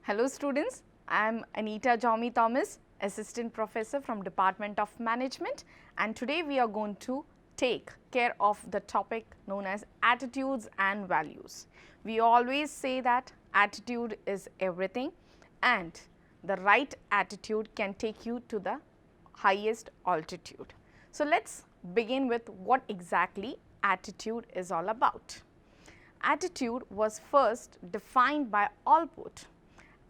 Hello students, I am Anita Jaume Thomas, Assistant Professor from Department of Management, and today we are going to take care of the topic known as attitudes and values. We always say that attitude is everything and the right attitude can take you to the highest altitude. So let's begin with what exactly attitude is all about. Attitude was first defined by Allport,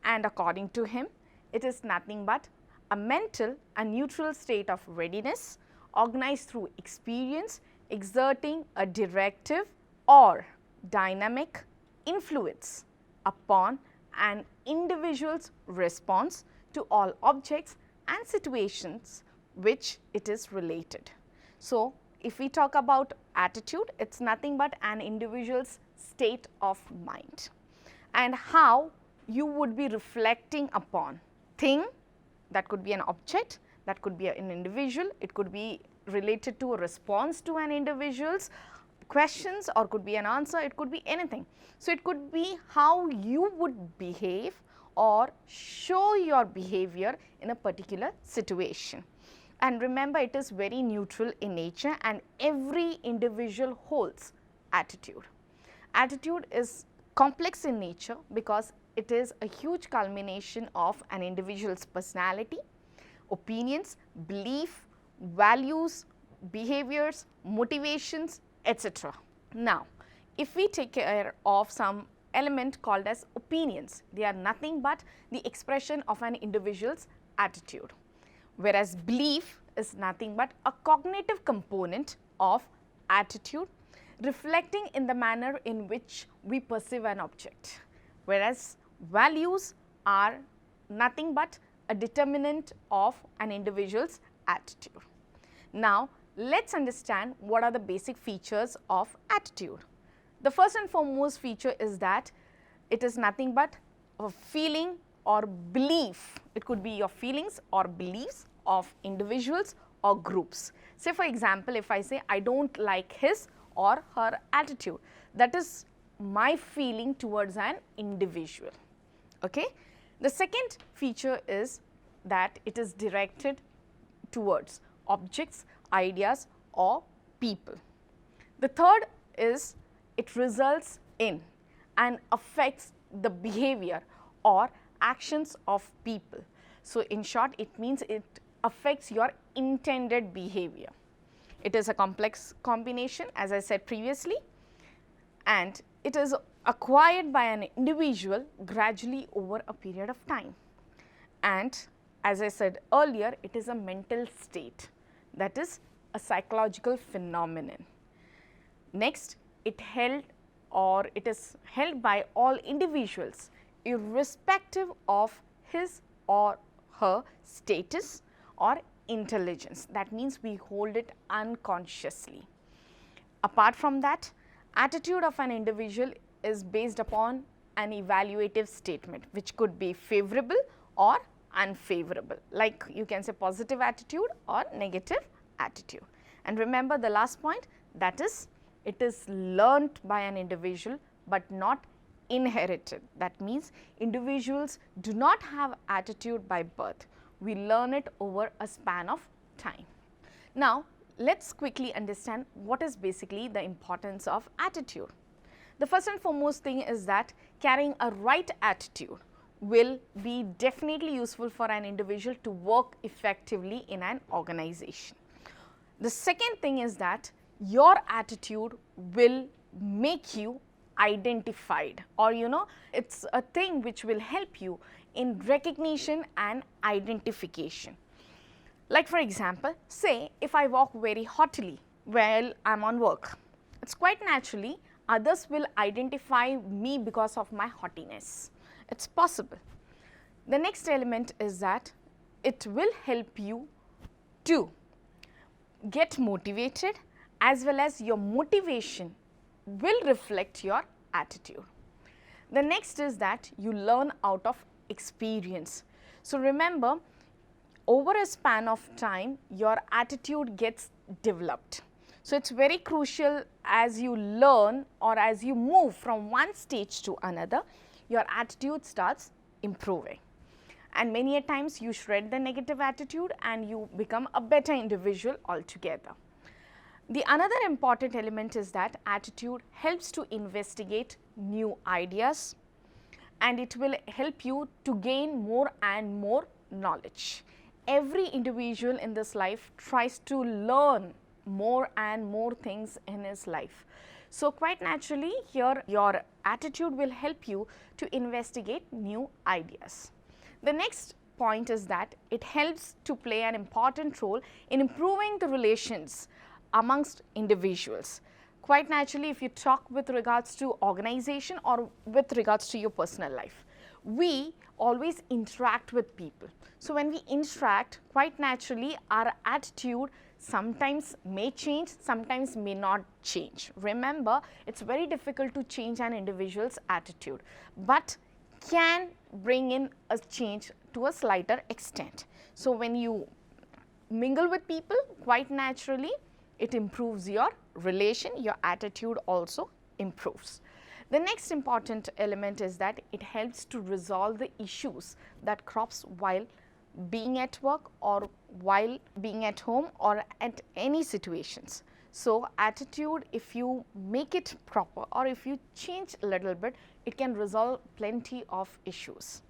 and according to him, it is nothing but a mental and neutral state of readiness organized through experience exerting a directive or dynamic influence upon an individual's response to all objects and situations which it is related. So, if we talk about attitude, it is nothing but an individual's state of mind and how you would be reflecting upon thing, that could be an object, that could be an individual, it could be related to a response to an individual's questions or could be an answer, it could be anything. So, it could be how you would behave or show your behavior in a particular situation. And remember, it is very neutral in nature and every individual holds attitude. Attitude is complex in nature because it is a huge culmination of an individual's personality, opinions, belief, values, behaviors, motivations, etc. Now, if we take care of some element called as opinions, they are nothing but the expression of an individual's attitude, whereas belief is nothing but a cognitive component of attitude reflecting in the manner in which we perceive an object, whereas values are nothing but a determinant of an individual's attitude. Now, let us understand what are the basic features of attitude. The first and foremost feature is that it is nothing but a feeling or belief. It could be your feelings or beliefs of individuals or groups. Say for example, if I say I do not like his or her attitude, that is my feeling towards an individual. Okay? The second feature is that it is directed towards objects, ideas or people. The third is it results in and affects the behavior or actions of people. So, in short, it means it affects your intended behavior. It is a complex combination, as I said previously, and it is acquired by an individual gradually over a period of time. And as I said earlier, it is a mental state, that is a psychological phenomenon. Next, it is held by all individuals irrespective of his or her status or intelligence. That means we hold it unconsciously. Apart from that, attitude of an individual is based upon an evaluative statement which could be favorable or unfavorable, like you can say positive attitude or negative attitude. And remember the last point, that is it is learnt by an individual but not inherited. That means individuals do not have attitude by birth, we learn it over a span of time. Now, let us quickly understand what is basically the importance of attitude. The first and foremost thing is that carrying a right attitude will be definitely useful for an individual to work effectively in an organization. The second thing is that your attitude will make you identified, or it is a thing which will help you in recognition and identification. Like for example, say if I walk very haughtily while I am on work, it is quite naturally others will identify me because of my haughtiness. It is possible. The next element is that it will help you to get motivated, as well as your motivation will reflect your attitude. The next is that you learn out of experience. So, remember, over a span of time your attitude gets developed. So, it is very crucial as you learn or as you move from one stage to another, your attitude starts improving. And many a times you shred the negative attitude and you become a better individual altogether. The another important element is that attitude helps to investigate new ideas, and it will help you to gain more and more knowledge. Every individual in this life tries to learn more and more things in his life. So, quite naturally here your attitude will help you to investigate new ideas. The next point is that it helps to play an important role in improving the relations amongst individuals. Quite naturally, if you talk with regards to organization or with regards to your personal life, we always interact with people. So, when we interact, quite naturally our attitude sometimes may change, sometimes may not change. Remember, it is very difficult to change an individual's attitude, but can bring in a change to a slighter extent. So, when you mingle with people, quite naturally it improves your relation, your attitude also improves. The next important element is that it helps to resolve the issues that crops while being at work or while being at home or at any situations. So, attitude, if you make it proper or if you change a little bit, it can resolve plenty of issues.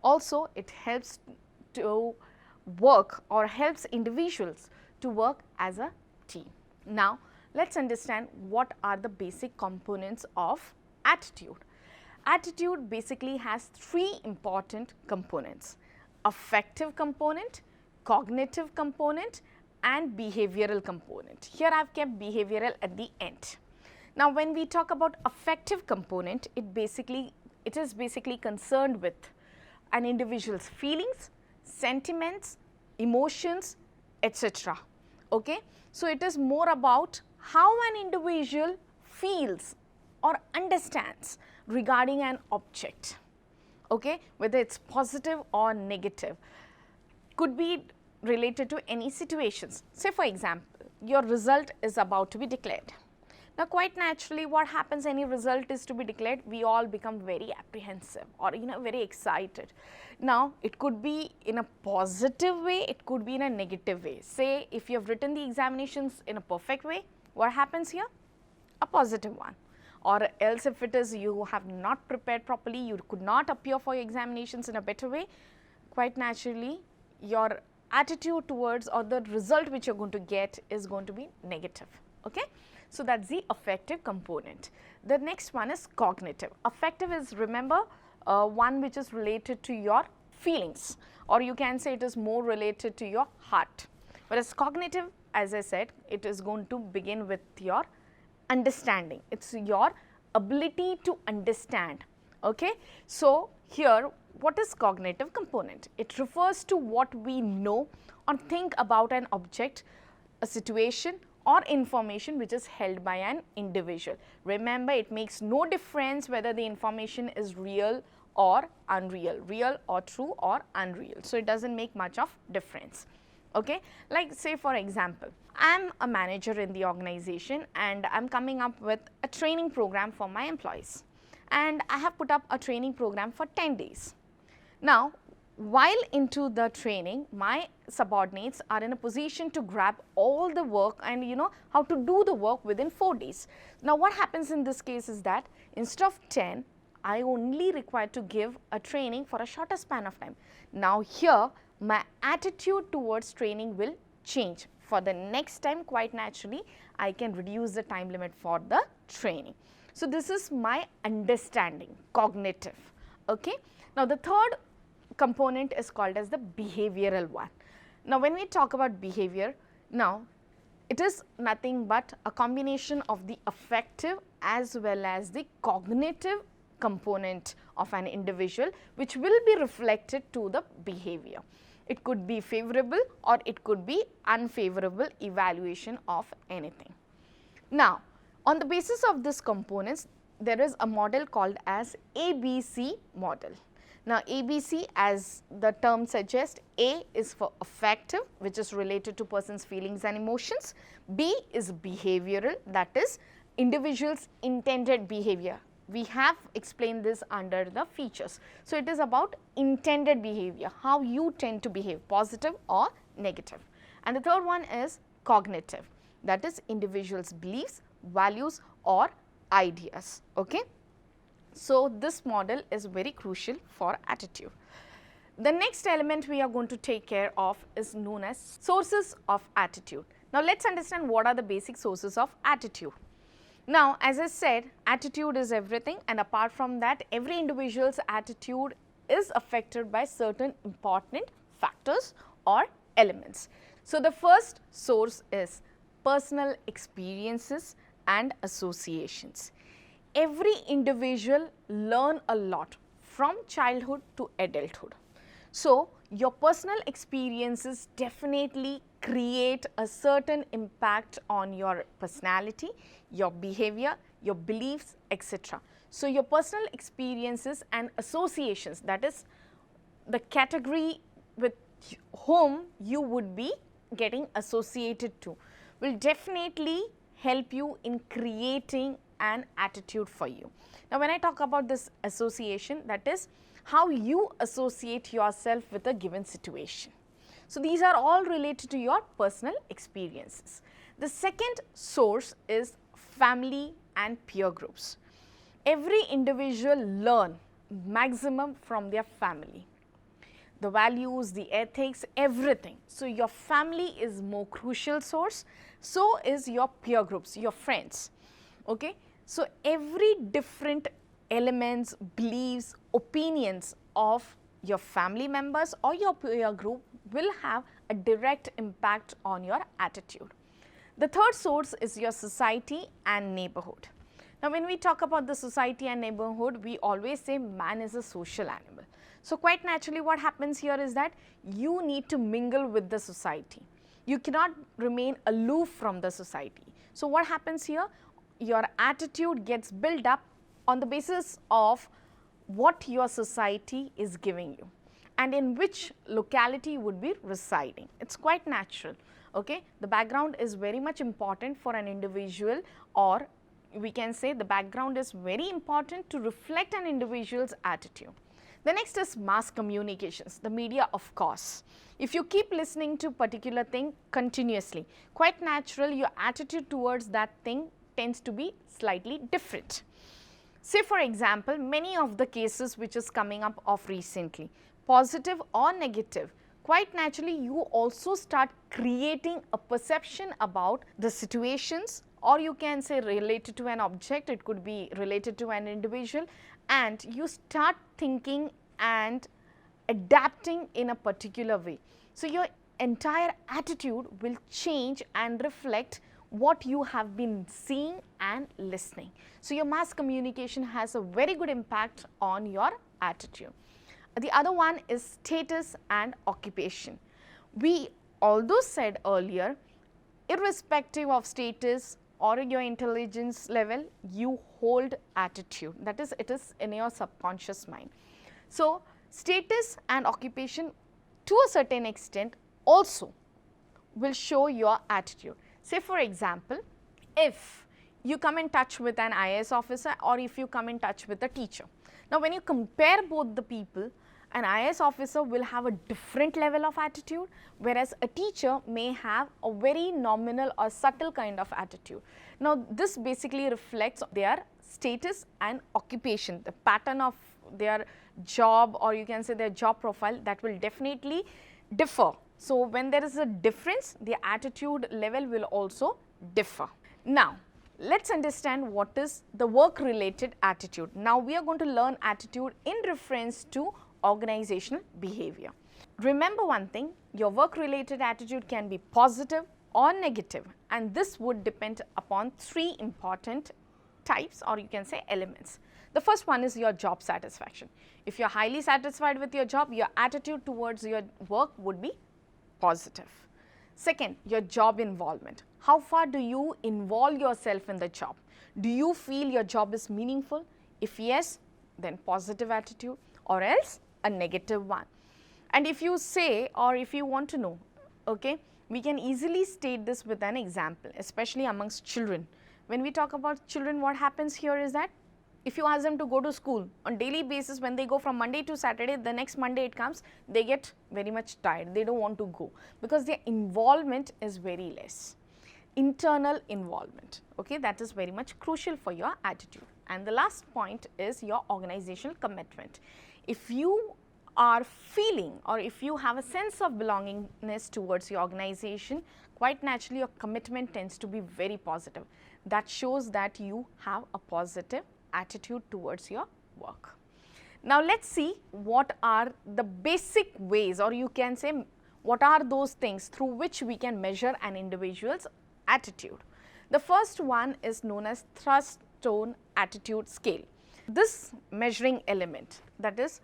Also, it helps to work or helps individuals to work as a team. Now, let us understand what are the basic components of attitude. Attitude basically has three important components: affective component, cognitive component and behavioral component. Here I have kept behavioral at the end. Now, when we talk about affective component, it is basically concerned with an individual's feelings, sentiments, emotions, etc. Okay? So, it is more about how an individual feels or understands regarding an object, okay, whether it is positive or negative, could be related to any situations. Say for example, your result is about to be declared. Now, quite naturally what happens, any result is to be declared, we all become very apprehensive or very excited. Now, it could be in a positive way, it could be in a negative way. Say if you have written the examinations in a perfect way, what happens here? A positive one. Or else if it is you have not prepared properly, you could not appear for your examinations in a better way, quite naturally your attitude towards or the result which you are going to get is going to be negative. Okay? So, that is the affective component. The next one is cognitive. Affective is, remember, one which is related to your feelings, or you can say it is more related to your heart. Whereas cognitive, as I said, it is going to begin with your understanding. It is your ability to understand. Okay? So, here what is cognitive component? It refers to what we know or think about an object, a situation or information which is held by an individual. Remember, it makes no difference whether the information is real or unreal, real or true or unreal. So, it does not make much of difference. Okay? Like say for example, I am a manager in the organization and I am coming up with a training program for my employees, and I have put up a training program for 10 days. Now, while into the training, my subordinates are in a position to grab all the work and how to do the work within 4 days. Now, what happens in this case is that instead of 10, I only require to give a training for a shorter span of time. Now, here my attitude towards training will change. For the next time, quite naturally, I can reduce the time limit for the training. So, this is my understanding, cognitive. Okay? Now, the third component is called as the behavioral one. Now, when we talk about behavior, now it is nothing but a combination of the affective as well as the cognitive component of an individual, which will be reflected to the behavior. It could be favorable or it could be unfavorable evaluation of anything. Now, on the basis of these components, there is a model called as ABC model. Now, ABC, as the term suggests, A is for affective, which is related to person's feelings and emotions. B is behavioral, that is individual's intended behavior. We have explained this under the features. So, it is about intended behavior, how you tend to behave, positive or negative. And the third one is cognitive, that is individual's beliefs, values or ideas. Okay? So, this model is very crucial for attitude. The next element we are going to take care of is known as sources of attitude. Now, let us understand what are the basic sources of attitude. Now, as I said, attitude is everything, and apart from that, every individual's attitude is affected by certain important factors or elements. So, the first source is personal experiences and associations. Every individual learn a lot from childhood to adulthood. So, your personal experiences definitely create a certain impact on your personality, your behavior, your beliefs, etc. So, your personal experiences and associations, that is the category with whom you would be getting associated to, will definitely help you in creating an attitude for you. Now, when I talk about this association, that is how you associate yourself with a given situation. So, these are all related to your personal experiences. The second source is family and peer groups. Every individual learn maximum from their family, the values, the ethics, everything. So, your family is more crucial source, so is your peer groups, your friends. Okay? So, every different elements, beliefs, opinions of your family members or your peer group will have a direct impact on your attitude. The third source is your society and neighborhood. Now, when we talk about the society and neighborhood, we always say man is a social animal. So, quite naturally what happens here is that you need to mingle with the society. You cannot remain aloof from the society. So, what happens here? Your attitude gets built up on the basis of what your society is giving you and in which locality you would be residing. It is quite natural. Okay? The background is very much important for an individual, or we can say the background is very important to reflect an individual's attitude. The next is mass communications, the media of course. If you keep listening to particular thing continuously, quite natural your attitude towards that thing tends to be slightly different. Say for example, many of the cases which is coming up of recently, positive or negative, quite naturally you also start creating a perception about the situations, or you can say related to an object, it could be related to an individual, and you start thinking and adapting in a particular way. So, your entire attitude will change and reflect what you have been seeing and listening. So, your mass communication has a very good impact on your attitude. The other one is status and occupation. We although said earlier, irrespective of status or your intelligence level, you hold attitude, that is, it is in your subconscious mind. So, status and occupation to a certain extent also will show your attitude. Say for example, if you come in touch with an IAS officer or if you come in touch with a teacher. Now, when you compare both the people, an IAS officer will have a different level of attitude, whereas a teacher may have a very nominal or subtle kind of attitude. Now, this basically reflects their status and occupation, the pattern of their job, or you can say their job profile, that will definitely differ. So, when there is a difference, the attitude level will also differ. Now, let us understand what is the work related attitude. Now, we are going to learn attitude in reference to organizational behavior. Remember one thing, your work related attitude can be positive or negative, and this would depend upon three important types, or you can say elements. The first one is your job satisfaction. If you are highly satisfied with your job, your attitude towards your work would be positive. Second, your job involvement. How far do you involve yourself in the job? Do you feel your job is meaningful? If yes, then positive attitude, or else a negative one. And if you say, or if you want to know, okay, we can easily state this with an example, especially amongst children. When we talk about children, what happens here is that if you ask them to go to school on daily basis, when they go from Monday to Saturday, the next Monday it comes, they get very much tired, they don't want to go because their involvement is very less. Internal involvement, okay, that is very much crucial for your attitude. And the last point is your organizational commitment. If you are feeling, or if you have a sense of belongingness towards your organization, quite naturally your commitment tends to be very positive. That shows that you have a positive attitude towards your work. Now let's see what are the basic ways, or you can say what are those things through which we can measure an individual's attitude. The first one is known as thrust tone attitude scale. This measuring element, that is,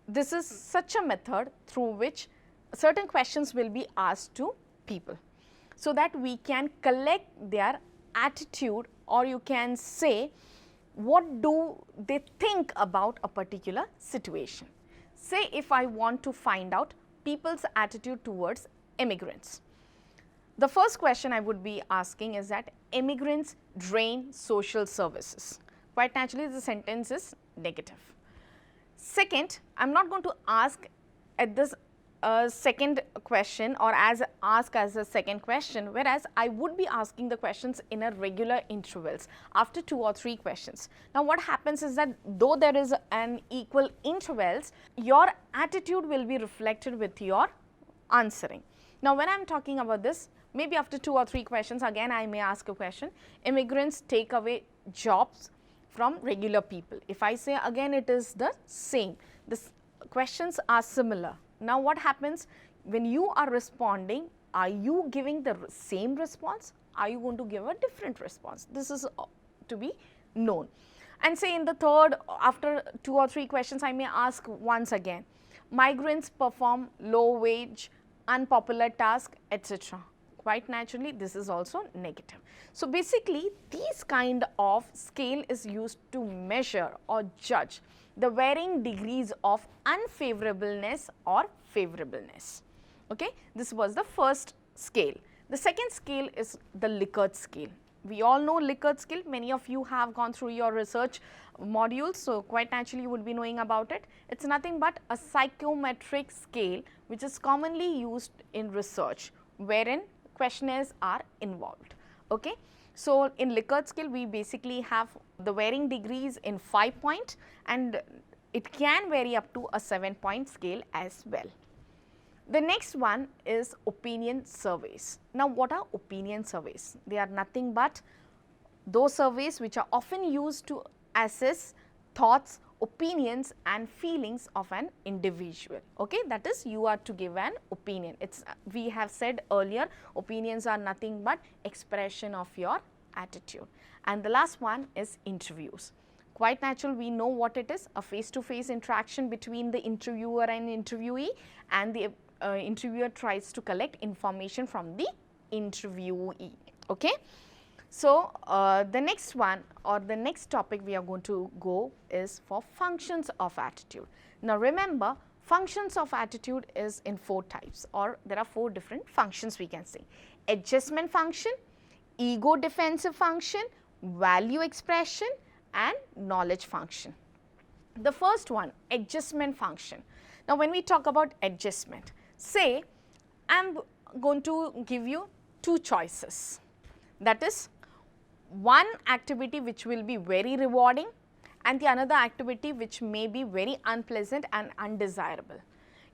this is such a method through which certain questions will be asked to people so that we can collect their attitude, or you can say what do they think about a particular situation. Say if I want to find out people's attitude towards immigrants, the first question I would be asking is that immigrants drain social services. Quite naturally the sentence is negative. Second, I am not going to ask at this second question, or ask as a second question, whereas I would be asking the questions in a regular intervals after 2 or 3 questions. Now what happens is that though there is an equal intervals, your attitude will be reflected with your answering. Now when I am talking about this, maybe after 2 or 3 questions again I may ask a question, immigrants take away jobs from regular people. If I say again, it is the same, the questions are similar. Now what happens when you are responding, are you giving the same response? Are you going to give a different response? This is to be known. And say in the third, after 2 or 3 questions, I may ask once again, migrants perform low wage, unpopular task, etc. Quite naturally this is also negative. So basically these kind of scale is used to measure or judge the varying degrees of unfavorableness or favorableness. Okay, this was the first scale. The second scale is the Likert scale. We all know Likert scale, many of you have gone through your research modules, so quite naturally you would be knowing about it. It is nothing but a psychometric scale which is commonly used in research, wherein questionnaires are involved. Okay. So in Likert scale we basically have the varying degrees in 5-point, and it can vary up to a 7-point scale as well. The next one is opinion surveys. Now what are opinion surveys? They are nothing but those surveys which are often used to assess thoughts, opinions and feelings of an individual. Okay, that is, you are to give an opinion. It's we have said earlier, opinions are nothing but expression of your attitude. And the last one is interviews. Quite natural, we know what it is, a face-to-face interaction between the interviewer and interviewee, and the interviewer tries to collect information from the interviewee. Okay. So the next one, or the next topic we are going to go is for functions of attitude. Now remember, functions of attitude is in 4 types, or there are 4 different functions we can say. Adjustment function, ego defensive function, value expression and knowledge function. The first one, adjustment function. Now when we talk about adjustment, say I am going to give you 2 choices, that is, one activity which will be very rewarding and the another activity which may be very unpleasant and undesirable.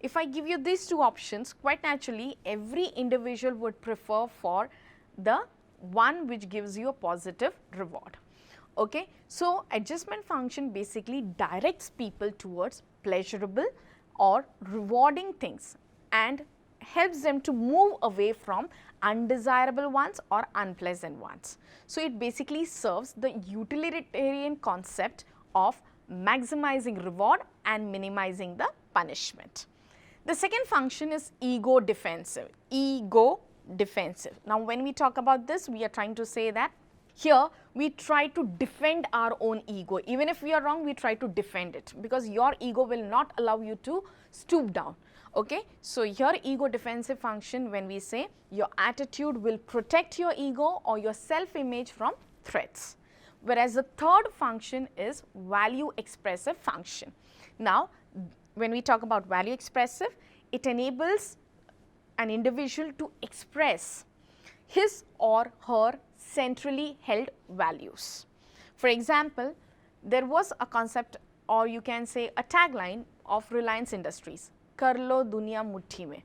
If I give you these 2 options, quite naturally every individual would prefer for the one which gives you a positive reward. Okay. So adjustment function basically directs people towards pleasurable or rewarding things and helps them to move away from undesirable ones or unpleasant ones. So it basically serves the utilitarian concept of maximizing reward and minimizing the punishment. The second function is ego defensive. Ego defensive. Now when we talk about this, we are trying to say that here we try to defend our own ego. Even if we are wrong, we try to defend it, because your ego will not allow you to stoop down. Okay? So, your ego defensive function, when we say your attitude will protect your ego or your self image from threats. Whereas the third function is value expressive function. Now, when we talk about value expressive, it enables an individual to express his or her centrally held values. For example, there was a concept, or you can say a tagline of Reliance Industries, "Kar lo duniya muthi mein."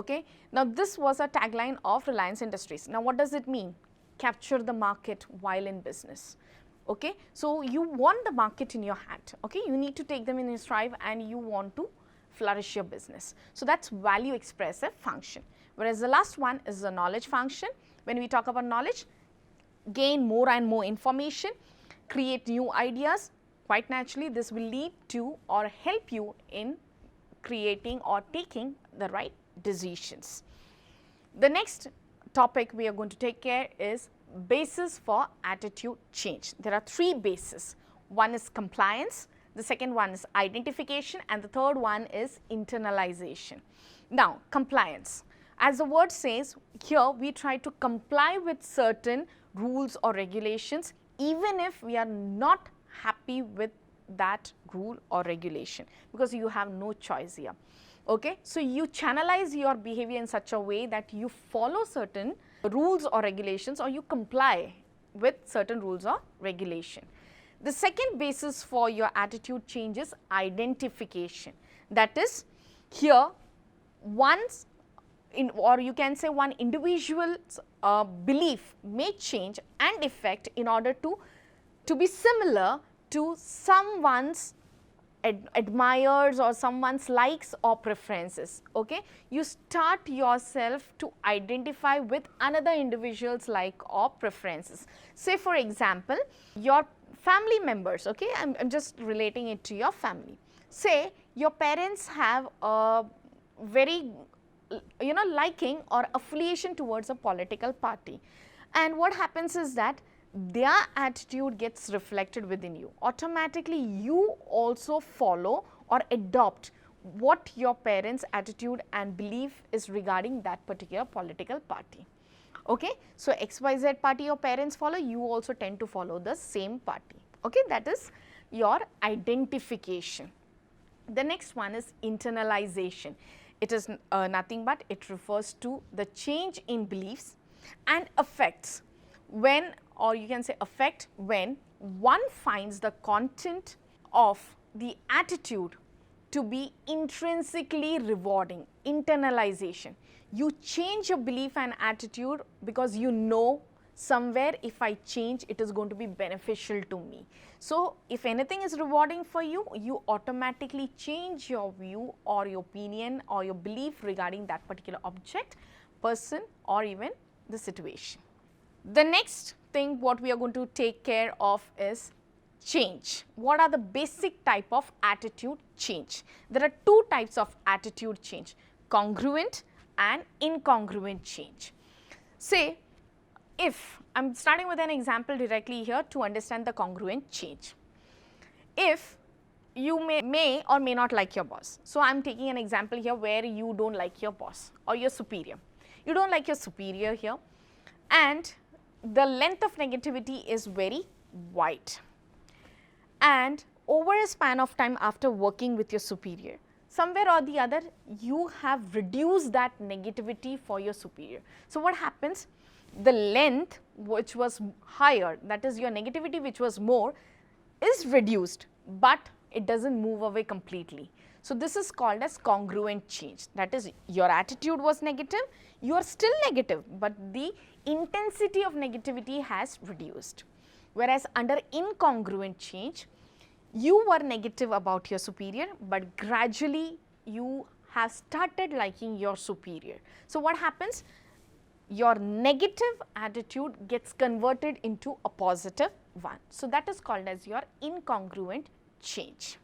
Okay? Now, this was a tagline of Reliance Industries. Now, what does it mean? Capture the market while in business. Okay? So, you want the market in your hand. Okay? You need to take them in your stride and you want to flourish your business. So, that is value expressive function. Whereas the last one is the knowledge function. When we talk about knowledge, gain more and more information, create new ideas. Quite naturally, this will lead to or help you in creating or taking the right decisions. The next topic we are going to take care is basis for attitude change. There are three bases. One is compliance, the second one is identification, and the third one is internalization. Now, compliance. As the word says, here we try to comply with certain rules or regulations even if we are not happy with that rule or regulation, because you have no choice here. Okay? So, you channelize your behavior in such a way that you follow certain rules or regulations, or you comply with certain rules or regulation. The second basis for your attitude change is identification. That is, here once or you can say one individual's belief may change and effect in order to be similar to someone's admires or someone's likes or preferences. Okay? You start yourself to identify with another individual's like or preferences. Say for example, your family members, okay, I'm just relating it to your family. Say your parents have a very liking or affiliation towards a political party, and what happens is that their attitude gets reflected within you. Automatically you also follow or adopt what your parents' attitude and belief is regarding that particular political party. Okay? So, XYZ party your parents follow, you also tend to follow the same party. Okay? That is your identification. The next one is internalization. It is nothing but it refers to the change in beliefs and affects when, or you can say affect when one finds the content of the attitude to be intrinsically rewarding. Internalization. You change your belief and attitude because you know somewhere if I change it is going to be beneficial to me. So, if anything is rewarding for you, you automatically change your view or your opinion or your belief regarding that particular object, person, or even the situation. The next thing what we are going to take care of is change. What are the basic type of attitude change? There are two types of attitude change, congruent and incongruent change. Say, if I am starting with an example directly here to understand the congruent change. If you may or may not like your boss. So, I am taking an example here where you do not like your boss or your superior. You do not like your superior here, and the length of negativity is very wide. And over a span of time after working with your superior, somewhere or the other you have reduced that negativity for your superior. So, what happens? The length which was higher, that is your negativity which was more, is reduced, but it does not move away completely. So, this is called as congruent change. That is, your attitude was negative, you are still negative, but the intensity of negativity has reduced. Whereas, under incongruent change, you were negative about your superior, but gradually you have started liking your superior. So, what happens? Your negative attitude gets converted into a positive one. So, that is called as your incongruent change.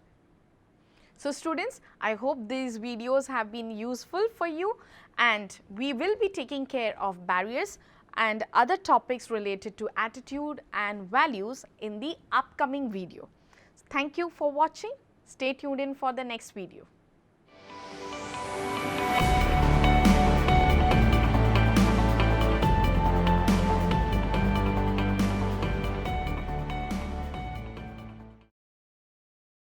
So, students, I hope these videos have been useful for you, and we will be taking care of barriers and other topics related to attitude and values in the upcoming video. Thank you for watching. Stay tuned in for the next video.